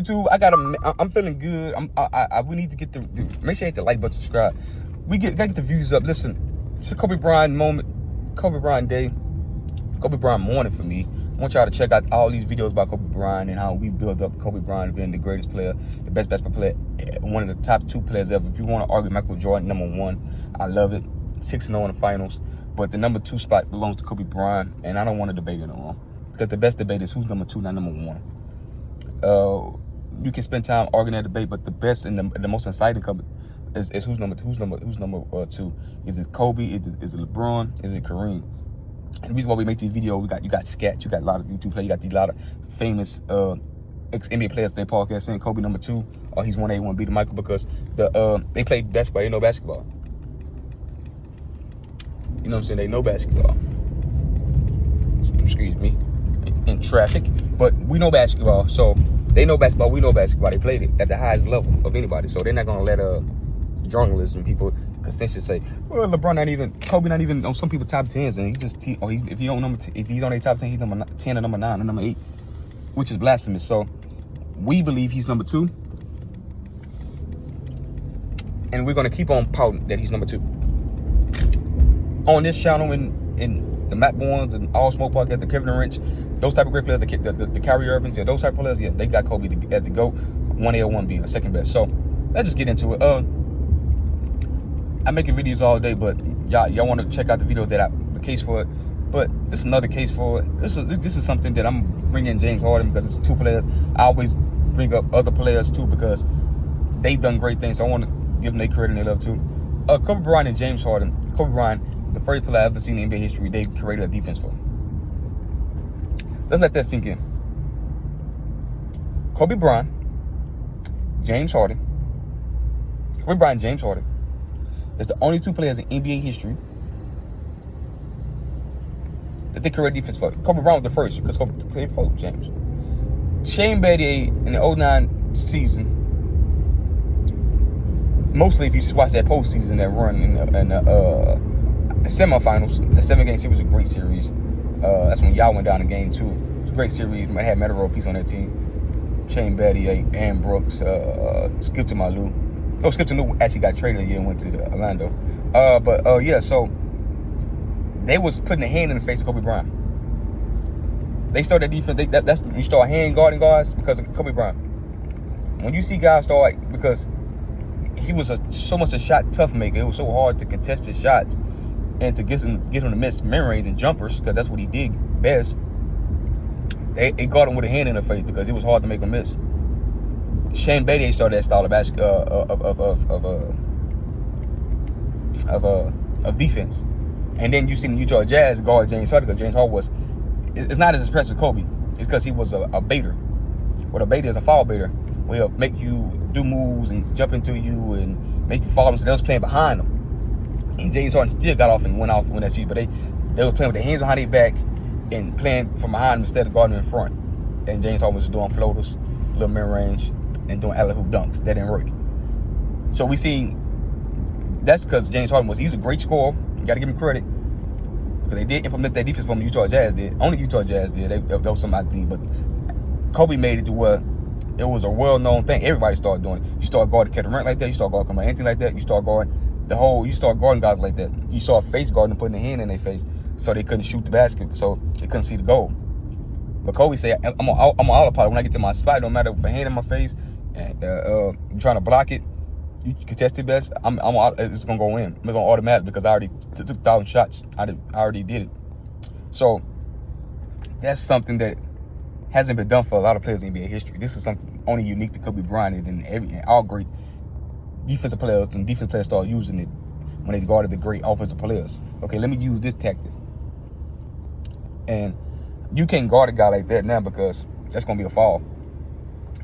YouTube. I'm feeling good. We need to get make sure you hit the like button, subscribe. Gotta get the views up. Listen, it's a Kobe Bryant moment, Kobe Bryant day, Kobe Bryant morning for me. I want y'all to check out all these videos about Kobe Bryant and how we build up Kobe Bryant being the greatest player, the best basketball player, one of the top 2 players ever. If you want to argue Michael Jordan, #1, I love it. 6-0 in the finals. But the #2 spot belongs to Kobe Bryant, and I don't want to debate it no more. Because the best debate is who's #2, not #1. You can spend time arguing that debate, but the best and the most exciting is who's number 2. Is it Kobe? Is it LeBron? Is it Kareem? And the reason why we make these videos, you got Scat, you got a lot of YouTube players, you got a lot of famous ex-NBA players in their podcast saying Kobe #2, or he's 1A, 1B to Michael, because they played basketball, they know basketball. You know what I'm saying? They know basketball. Excuse me, in traffic. But we know basketball, so they know basketball, we know basketball. They played it at the highest level of anybody, so they're not gonna let journalists and people essentially say, well, Kobe not even on some people top 10s, and if he's on a top 10, he's number 10 or number 9 or number 8, which is blasphemous. So we believe he's #2, and we're gonna keep on pouting that he's #2 on this channel, in the Matt Bournes and All Smoke podcast, the Kevin Wrench, those type of great players, the Kyrie Irvings, those type of players, yeah, they got Kobe as the GOAT, 1A or 1B, a second best. So let's just get into it. I'm making videos all day, but y'all want to check out the video the case for it. But this is another case for it. This is something that I'm bringing James Harden because it's 2 players. I always bring up other players too because they've done great things. So I want to give them their credit and their love too. Kobe Bryant and James Harden. Kobe Bryant is the first player I've ever seen in NBA history they created a defense for. Let's let that sink in. Kobe Bryant, James Harden. Kobe Bryant, James Harden. It's the only 2 players in NBA history that they created defense for. Kobe Bryant was the first because Kobe played for James. Shane Battier in the 09 season, mostly if you watch that postseason, that run in the semifinals, the 7-game series was a great series. That's when y'all went down to game 2. It was a great series. I had Metta World Peace on that team. Shane Battier, Aaron Brooks, Skip to Malou. No, Skip to Malou actually got traded a year and went to Orlando. Yeah, so they was putting a hand in the face of Kobe Bryant. They started defense. That's when you start hand guarding guys because of Kobe Bryant. When you see guys start, because he was so much a shot tough maker, it was so hard to contest his shots and to get him to miss mid-range and jumpers, because that's what he did best. They guarded him with a hand in the face because it was hard to make him miss. Shane Battier started that style of defense, and then you see the Utah Jazz guard James Harden because James Harden it's not as impressive as Kobe. It's because he was a baiter. What a baiter is, a foul baiter, where he'll make you do moves and jump into you and make you follow him. So they was playing behind him, and James Harden still got off and went off when that season, but they were playing with their hands behind their back and playing from behind him instead of guarding in front. And James Harden was just doing floaters, little mid-range, and doing alley-hoop dunks. That didn't work. So we see that's because James Harden he's a great scorer. You got to give him credit because they did implement that defense from the Utah Jazz did. Only Utah Jazz did. That was something I did, but Kobe made it to where it was a well-known thing. Everybody started doing it. You start guarding Kevin Durant like that. You start guarding Anthony like that. You start guarding guys like that. You saw a face guard and putting a hand in their face so they couldn't shoot the basket, so they couldn't see the goal. But Kobe said, I'm on autopilot. When I get to my spot, no matter if a hand in my face and I'm trying to block it, you contest it best, it's going to go in. It's going to automatic because I already took 1,000 shots. I already did it. So that's something that hasn't been done for a lot of players in NBA history. This is something only unique to Kobe Bryant, and all great defensive players and defensive players start using it when they guarded the great offensive players. Okay, let me use this tactic. And you can't guard a guy like that now because that's going to be a foul.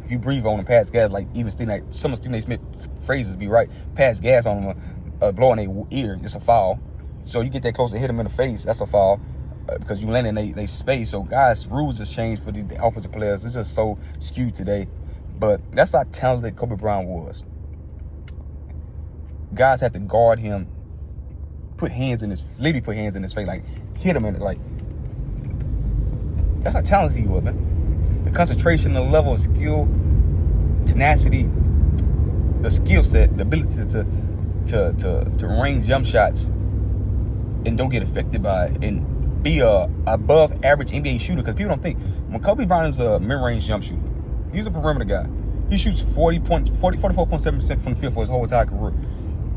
If you breathe on him, pass gas, like even some of Stephen A. Smith phrases be right, pass gas on him, blowing their ear, it's a foul. So you get that close to hit him in the face, that's a foul because you land in they space. So guys, rules has changed for the offensive players. It's just so skewed today. But that's how talented Kobe Bryant was. Guys had to guard him, literally put hands in his face, like hit him in it, like. That's how talented he was, man. The concentration, the level of skill, tenacity, the skill set, the ability to range jump shots and don't get affected by it, and be a above average NBA shooter. Because people don't think when Kobe Bryant is a mid-range jump shooter, he's a perimeter guy. He shoots 44.7% from the field for his whole entire career.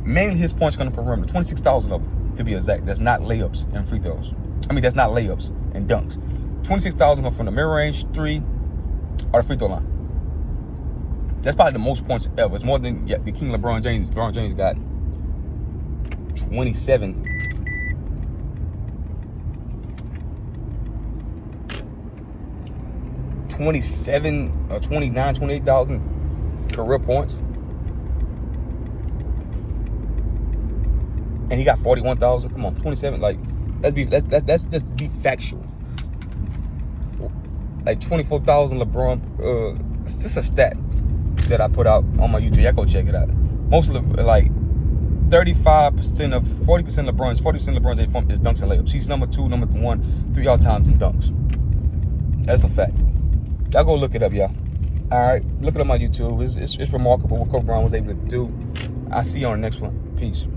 Mainly his points come to perimeter, 26,000 of them to be exact. That's not layups and free throws. I mean, that's not layups and dunks. 26,000 from the mid-range, 3, or the free throw line. That's probably the most points ever. It's more than the king LeBron James. LeBron James got 27. Or 29, 28,000 career points. And he got 41,000. Come on, 27. Like, let's just be factual. Like 24,000 LeBron. It's just a stat that I put out on my YouTube. Y'all go check it out. Most of the, like 40% of LeBron's form is dunks and layups. He's number 2, number 1, 3 all times in dunks. That's a fact. Y'all go look it up, y'all. All right, look it up on my YouTube. It's remarkable what Kobe Bryant was able to do. I'll see you on the next one. Peace.